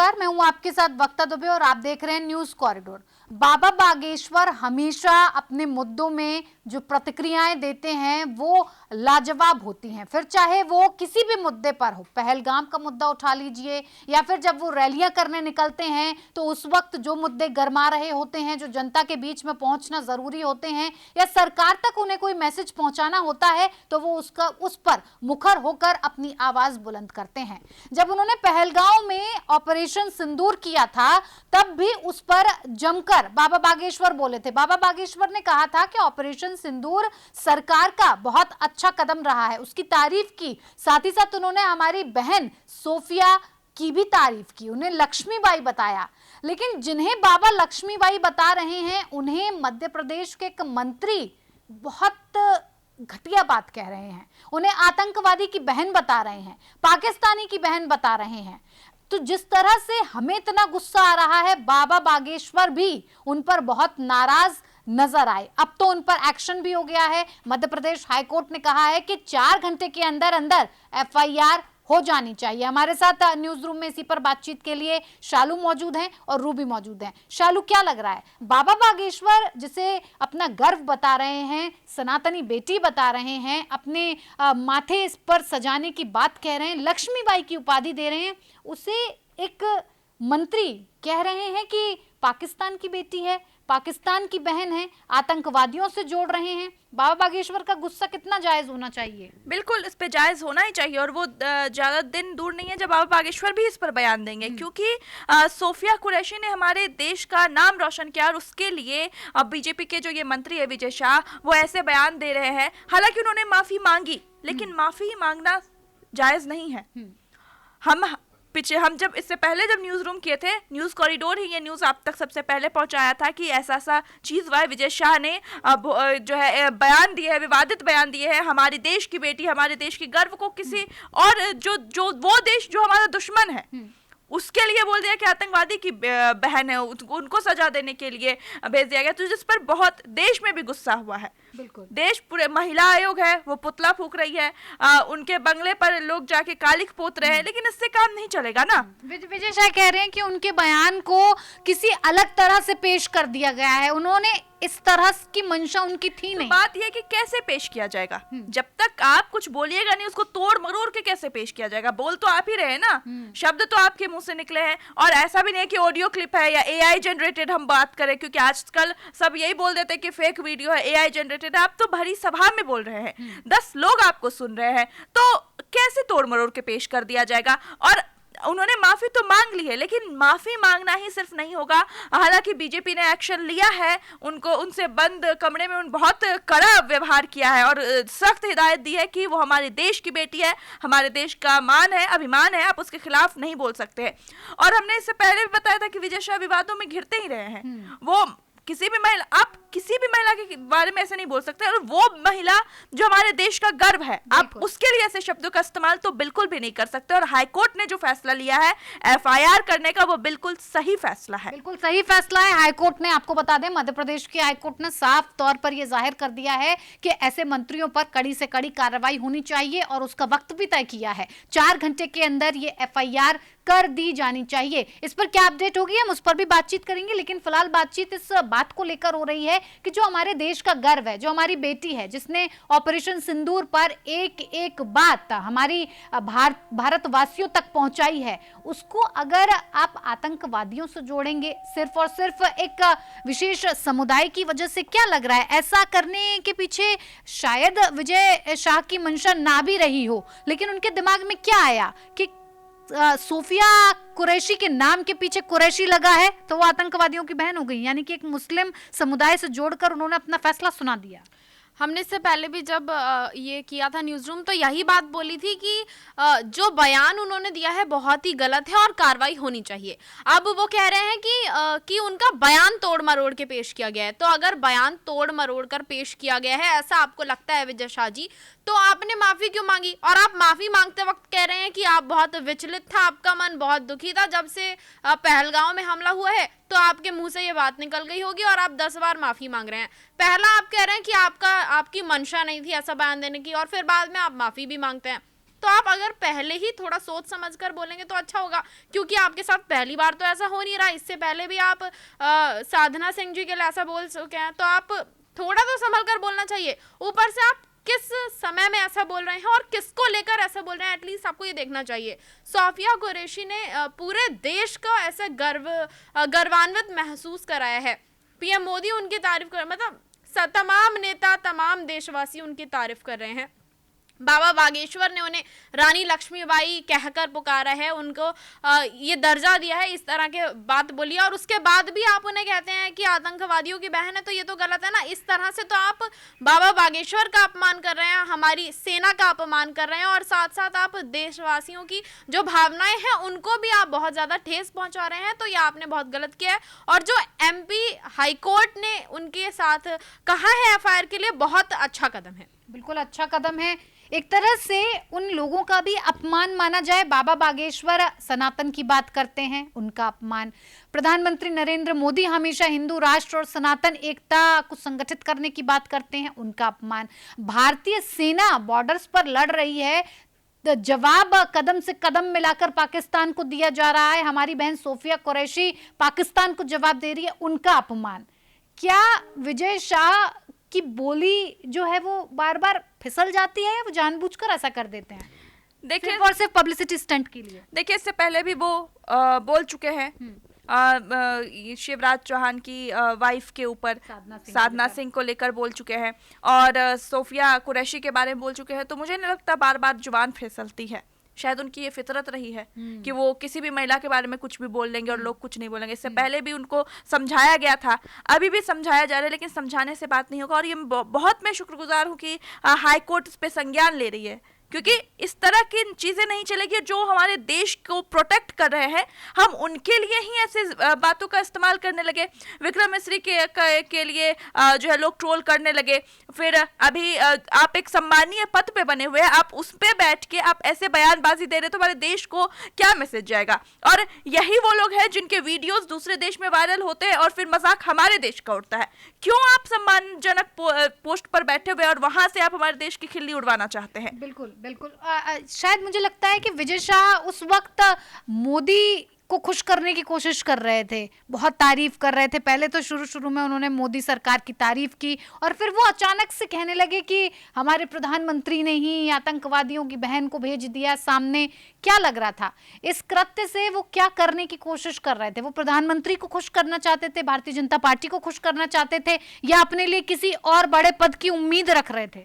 नमस्कार, मैं हूं आपके साथ वक्ता दुबे और आप देख रहे हैं न्यूज कॉरिडोर। बाबा बागेश्वर हमेशा अपने मुद्दों में जो प्रतिक्रियाएं देते हैं वो लाजवाब होती हैं, फिर चाहे वो किसी भी मुद्दे पर हो। पहलगाम का मुद्दा उठा लीजिए या फिर जब वो रैलियां करने निकलते हैं तो उस वक्त जो मुद्दे गरमा रहे होते हैं, जो जनता के बीच में पहुंचना जरूरी होते हैं या सरकार तक उन्हें कोई मैसेज पहुंचाना होता है तो वो उस पर मुखर होकर अपनी आवाज बुलंद करते हैं। जब उन्होंने पहलगाम में ऑपरेशन सिंदूर किया था तब भी उस पर जमकर बाबा बागेश्वर बोले थे। बाबा बागेश्वर ने कहा था कि ऑपरेशन सिंदूर सरकार का बहुत अच्छा कदम रहा है, उसकी तारीफ की। साथ ही साथ उन्होंने हमारी बहन सोफिया की भी तारीफ की, उन्हें लक्ष्मीबाई बताया। लेकिन जिन्हें बाबा लक्ष्मीबाई बता रहे हैं उन्हें मध्य प्रदेश के एक मंत्री बहुत घटिया बात कह रहे हैं, उन्हें आतंकवादी की बहन बता रहे हैं, पाकिस्तानी की बहन बता रहे हैं। तो जिस तरह से हमें इतना गुस्सा आ रहा है, बाबा बागेश्वर भी उन पर बहुत नाराज नजर आए। अब तो उन पर एक्शन भी हो गया है। मध्य प्रदेश हाईकोर्ट ने कहा है कि 4 घंटे के अंदर अंदर एफआईआर हो जानी चाहिए। हमारे साथ न्यूज रूम में इसी पर बातचीत के लिए शालू मौजूद हैं और रूबी मौजूद हैं। शालू, क्या लग रहा है, बाबा बागेश्वर जिसे अपना गर्व बता रहे हैं, सनातनी बेटी बता रहे हैं, अपने माथे इस पर सजाने की बात कह रहे हैं, लक्ष्मीबाई की उपाधि दे रहे हैं, उसे एक मंत्री कह रहे हैं कि पाकिस्तान की बेटी है, पाकिस्तान की बहन है, आतंकवादियों से जोड़ रहे हैं। बाबा बागेश्वर का गुस्सा कितना जायज होना चाहिए? बिल्कुल इस पे जायज होना ही चाहिए और वो ज्यादा दिन दूर नहीं है जब बाबा बागेश्वर भी इस पर बयान देंगे, क्योंकि सोफिया कुरैशी ने हमारे देश का नाम रोशन किया और उसके लिए अब बीजेपी के जो ये मंत्री है विजय शाह, वो ऐसे बयान दे रहे हैं। हालांकि उन्होंने माफी मांगी, लेकिन माफी मांगना जायज नहीं है। हम जब इससे पहले जब न्यूज रूम किए थे, न्यूज कॉरिडोर ही ये न्यूज आप तक सबसे पहले पहुंचाया था कि ऐसा चीज हुआ है। विजय शाह ने जो है बयान दिए है, विवादित बयान दिए हैं, हमारे देश की बेटी, हमारे देश की गर्व को किसी और जो वो देश जो हमारा दुश्मन है उसके लिए बोल दिया कि आतंकवादी की बहन है, उनको सजा देने के लिए भेज दिया गया। तो जिस पर बहुत देश में भी गुस्सा हुआ है। बिल्कुल, देश पूरे महिला आयोग है वो पुतला फूंक रही है, उनके बंगले पर लोग जाके कालिख पोत रहे हैं, लेकिन इससे काम नहीं चलेगा ना। विजय शाह कह रहे हैं कि उनके बयान को किसी अलग तरह से पेश कर दिया गया है, उन्होंने इस तरह की मंशा उनकी थी नहीं। बात यह कि कैसे पेश किया जाएगा, जब तक आप कुछ बोलिएगा नहीं उसको तोड़ मरोड़ के कैसे पेश किया जाएगा? बोल तो आप ही रहे ना, शब्द तो आपके मुंह से निकले हैं। और ऐसा भी नहीं है कि ऑडियो क्लिप है या एआई जनरेटेड हम बात करें, क्योंकि आजकल सब यही बोल देते हैं कि फेक वीडियो है, एआई जनरेटेड है। आप तो भरी सभा में बोल रहे हैं, 10 लोग आपको सुन रहे हैं, तो कैसे तोड़ मरोड़ के पेश कर दिया जाएगा? और उन्होंने माफी तो मांग ली है, लेकिन माफी मांगना ही सिर्फ नहीं होगा। हालांकि बीजेपी ने एक्शन लिया है, उनसे बंद कमरे में बहुत कड़ा व्यवहार किया है और सख्त हिदायत दी है कि वो हमारे देश की बेटी है, हमारे देश का मान है, अभिमान है, आप उसके खिलाफ नहीं बोल सकते। और हमने इससे पहले भी बताया था कि विजय शाह विवादों में घिरते ही रहे हैं। वो आप किसी भी महिला के बारे में ऐसे नहीं बोल सकते, और वो महिला जो हमारे देश का गर्व है, आप उसके लिए ऐसे शब्दों का इस्तेमाल तो बिल्कुल भी नहीं कर सकते। और हाईकोर्ट ने जो फैसला लिया है एफआईआर करने का, वो बिल्कुल सही फैसला है। बिल्कुल सही फैसला है हाईकोर्ट ने। आपको बता दें, मध्य प्रदेश की हाईकोर्ट ने साफ तौर पर यह जाहिर कर दिया है कि ऐसे मंत्रियों पर कड़ी से कड़ी कार्रवाई होनी चाहिए और उसका वक्त भी तय किया है। 4 घंटे के अंदर ये एफआईआर कर दी जानी चाहिए। इस पर क्या अपडेट होगी हम उस पर भी बातचीत करेंगे, लेकिन फिलहाल बातचीत इस बात को लेकर हो रही है कि जो हमारे देश का गर्व है, जो हमारी बेटी है, जिसने ऑपरेशन सिंदूर पर एक एक बात हमारी भारतवासियों तक पहुंचाई है, उसको अगर आप आतंकवादियों से जोड़ेंगे सिर्फ और सिर्फ एक विशेष समुदाय की वजह से, क्या लग रहा है ऐसा करने के पीछे शायद विजय शाह की मंशा ना भी रही हो, लेकिन उनके दिमाग में क्या आया कि सोफिया कुरैशी के नाम के पीछे कुरैशी लगा है तो वो आतंकवादियों की बहन हो गई, यानी कि एक मुस्लिम समुदाय से जोड़कर उन्होंने अपना फैसला सुना दिया। हमने इससे पहले भी जब ये किया था न्यूज़ रूम, तो यही बात बोली थी कि जो बयान उन्होंने दिया है बहुत ही गलत है और कार्रवाई होनी चाहिए। अब वो कह रहे हैं कि उनका बयान तोड़ मरोड़ के पेश किया गया है। तो अगर बयान तोड़ मरोड़ कर पेश किया गया है, ऐसा आपको लगता है विजय शाह जी, तो आपने माफ़ी क्यों मांगी? और आप माफ़ी मांगते वक्त कह रहे हैं कि आप बहुत विचलित था, आपका मन बहुत दुखी था जब से पहलगाम में हमला हुआ है, तो आपके मुंह से ये बात निकल गई होगी और आप 10 बार माफ़ी मांग रहे हैं। पहला आप कह रहे हैं कि आपकी मंशा नहीं थी ऐसा बयान देने की, और फिर बाद में आप माफ़ी भी मांगते हैं। तो आप अगर पहले ही थोड़ा सोच समझकर बोलेंगे तो अच्छा होगा, क्योंकि आपके साथ पहली बार तो ऐसा हो नहीं रहा, इससे पहले भी आप साधना सिंह जी के लिए ऐसा बोल चुके हैं, तो आप थोड़ा तो संभल कर बोलना चाहिए। ऊपर से आप किस समय में ऐसा बोल रहे हैं और किसको लेकर ऐसा बोल रहे हैं, एटलीस्ट आपको ये देखना चाहिए। सोफिया कुरैशी ने पूरे देश का ऐसा गर्वान्वित महसूस कराया है। पीएम मोदी उनकी तारीफ कर, मतलब तमाम नेता, तमाम देशवासी उनकी तारीफ कर रहे हैं। बाबा बागेश्वर ने उन्हें रानी लक्ष्मीबाई कहकर पुकारा है, उनको ये दर्जा दिया है, इस तरह के बात बोली, और उसके बाद भी आप उन्हें कहते हैं कि आतंकवादियों की बहन है, तो ये तो गलत है ना। इस तरह से तो आप बाबा बागेश्वर का अपमान कर रहे हैं, हमारी सेना का अपमान कर रहे हैं, और साथ साथ आप देशवासियों की जो भावनाएं हैं उनको भी आप बहुत ज़्यादा ठेस पहुंचा रहे हैं, तो ये आपने बहुत गलत किया है। और जो एमपी हाईकोर्ट ने उनके साथ कहा है एफआईआर के लिए, बहुत अच्छा कदम है। बिल्कुल अच्छा कदम है। एक तरह से उन लोगों का भी अपमान माना जाए। बाबा बागेश्वर सनातन की बात करते हैं, उनका अपमान। प्रधानमंत्री नरेंद्र मोदी हमेशा हिंदू राष्ट्र और सनातन एकता को संगठित करने की बात करते हैं, उनका अपमान। भारतीय सेना बॉर्डर्स पर लड़ रही है, तो जवाब कदम से कदम मिलाकर पाकिस्तान को दिया जा रहा है। हमारी बहन सोफिया कुरैशी पाकिस्तान को जवाब दे रही है, उनका अपमान। क्या विजय शाह की बोली जो है वो बार बार फिसल जाती है, वो जानबूझकर ऐसा कर देते हैं? देखिए, सिर्फ और सिर्फ पब्लिसिटी स्टंट के लिए। देखिए, इससे पहले भी वो बोल चुके हैं शिवराज चौहान की वाइफ के ऊपर, साधना सिंह को लेकर बोल चुके हैं, और सोफिया कुरैशी के बारे में बोल चुके हैं। तो मुझे नहीं लगता बार बार जुबान फिसलती है, शायद उनकी ये फितरत रही है कि वो किसी भी महिला के बारे में कुछ भी बोल लेंगे और लोग कुछ नहीं बोलेंगे। इससे पहले भी उनको समझाया गया था, अभी भी समझाया जा रहा है, लेकिन समझाने से बात नहीं होगा। और ये बहुत मैं शुक्रगुजार हूँ कि हाई कोर्ट इस पे संज्ञान ले रही है, क्योंकि इस तरह की चीजें नहीं चलेगी। जो हमारे देश को प्रोटेक्ट कर रहे हैं, हम उनके लिए ही ऐसे बातों का इस्तेमाल करने लगे। विक्रम मिश्री के लिए जो है लोग ट्रोल करने लगे। फिर अभी आप एक सम्मानीय पद पे बने हुए हैं, आप उस पे बैठ के आप ऐसे बयानबाजी दे रहे, तो हमारे देश को क्या मैसेज जाएगा? और यही वो लोग हैं जिनके वीडियोस दूसरे देश में वायरल होते हैं और फिर मजाक हमारे देश का उड़ता है। क्यों आप सम्मानजनक पोस्ट पर बैठे हुए और वहां से आप हमारे देश की खिल्ली उड़वाना चाहते हैं? बिल्कुल बिल्कुल। शायद मुझे लगता है कि विजय शाह उस वक्त मोदी को खुश करने की कोशिश कर रहे थे, बहुत तारीफ कर रहे थे। पहले तो शुरू में उन्होंने मोदी सरकार की तारीफ की, और फिर वो अचानक से कहने लगे कि हमारे प्रधानमंत्री ने ही आतंकवादियों की बहन को भेज दिया सामने। क्या लग रहा था इस कृत्य से? वो क्या करने की कोशिश कर रहे थे? वो प्रधानमंत्री को खुश करना चाहते थे, भारतीय जनता पार्टी को खुश करना चाहते थे, या अपने लिए किसी और बड़े पद की उम्मीद रख रहे थे?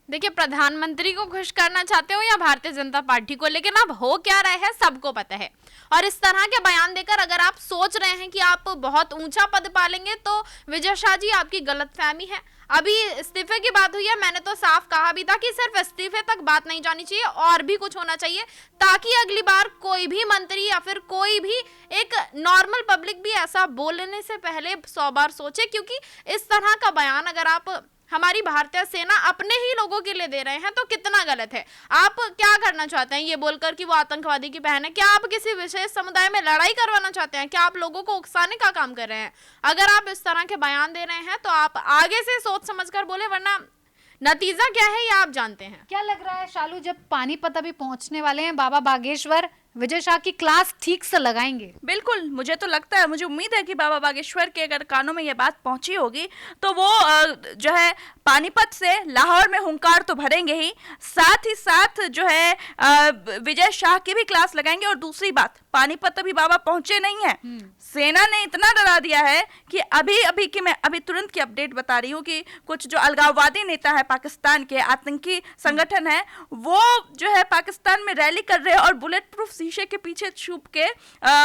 देखिए, प्रधानमंत्री को खुश करना चाहते हो या भारतीय जनता पार्टी को, लेकिन अब हो क्या रहा है सबको पता है। और इस तरह के बयान देकर अगर आप सोच रहे हैं कि आप बहुत ऊंचा पद पालेंगे, तो विजय शाह जी आपकी गलतफहमी है। अभी इस्तीफे की बात हुई है, मैंने तो साफ कहा भी था कि सिर्फ इस्तीफे तक बात नहीं जानी चाहिए, और भी कुछ होना चाहिए, ताकि अगली बार कोई भी मंत्री या फिर कोई भी एक नॉर्मल पब्लिक भी ऐसा बोलने से पहले 100 बार सोचे। क्योंकि इस तरह का बयान अगर आप हमारी भारतीय सेना अपने ही लोगों के लिए दे रहे हैं तो कितना गलत है। आप क्या करना चाहते हैं ये बोलकर कि वो आतंकवादी की बहन है? क्या आप किसी विशेष समुदाय में लड़ाई करवाना चाहते हैं? क्या आप लोगों को उकसाने का काम कर रहे हैं? अगर आप इस तरह के बयान दे रहे हैं तो आप आगे से सोच समझकर बोले, वरना नतीजा क्या है ये आप जानते हैं। क्या लग रहा है शालू, जब पानीपत अभी पहुंचने वाले हैं बाबा बागेश्वर, विजय शाह की क्लास ठीक से लगाएंगे? बिल्कुल, मुझे तो लगता है, मुझे उम्मीद है कि बाबा बागेश्वर के अगर कानों में ये बात पहुंची होगी तो वो जो है पानीपत से लाहौर में हुंकार तो भरेंगे ही, साथ ही साथ जो है विजय शाह की भी क्लास लगाएंगे। और दूसरी बात, पानीपत अभी बाबा पहुंचे नहीं है, सेना ने इतना डरा दिया है कि अभी की मैं अभी तुरंत की अपडेट बता रही हूँ कि कुछ जो अलगाववादी नेता है, पाकिस्तान के आतंकी संगठन है, वो जो है पाकिस्तान में रैली कर रहे हैं और बुलेट प्रूफ शीशे के पीछे छुप के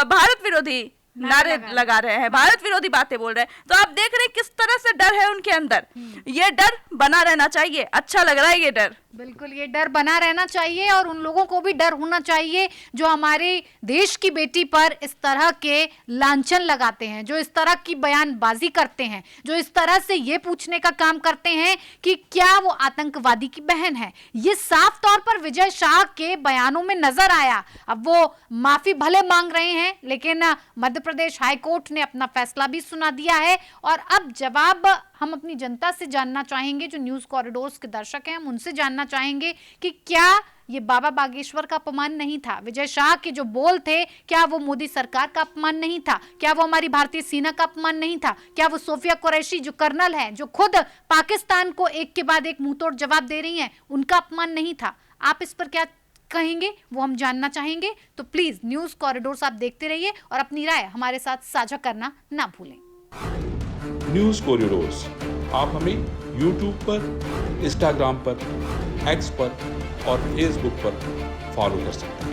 भारत विरोधी नारे लगा रहे हैं, भारत विरोधी बातें बोल रहे हैं। तो आप देख रहे हैं किस तरह से डर है उनके अंदर। ये डर बना रहना चाहिए, अच्छा लग रहा है ये डर। बिल्कुल, ये डर बना रहना चाहिए, और उन लोगों को भी डर होना चाहिए जो हमारे देश की बेटी पर इस तरह के लांछन लगाते हैं, जो इस तरह की बयानबाजी करते हैं, जो इस तरह से ये पूछने का काम करते हैं कि क्या वो आतंकवादी की बहन है। ये साफ तौर पर विजय शाह के बयानों में नजर आया। अब वो माफी भले मांग रहे हैं, लेकिन मध्य मध्य प्रदेश हाईकोर्ट ने अपना फैसला भी सुना दिया है और अब जवाब हम अपनी जनता से जानना चाहेंगे, जो न्यूज कॉरिडोर्स के दर्शक हैं, हम उनसे जानना चाहेंगे कि क्या ये बाबा बागेश्वर का अपमान नहीं था, विजय शाह के जो बोल थे क्या वो मोदी सरकार का अपमान नहीं था, क्या वो हमारी भारतीय सेना का अपमान नहीं था, क्या वो सोफिया कुरैशी जो कर्नल है, जो खुद पाकिस्तान को एक के बाद एक मुंहतोड़ जवाब दे रही हैं, उनका अपमान नहीं था? आप इस पर क्या कहेंगे वो हम जानना चाहेंगे। तो प्लीज न्यूज कॉरिडोर्स आप देखते रहिए और अपनी राय हमारे साथ साझा करना ना भूलें। न्यूज़ कॉरिडोर्स आप हमें यूट्यूब पर, इंस्टाग्राम पर, एक्स पर और फेसबुक पर फॉलो कर सकते हैं।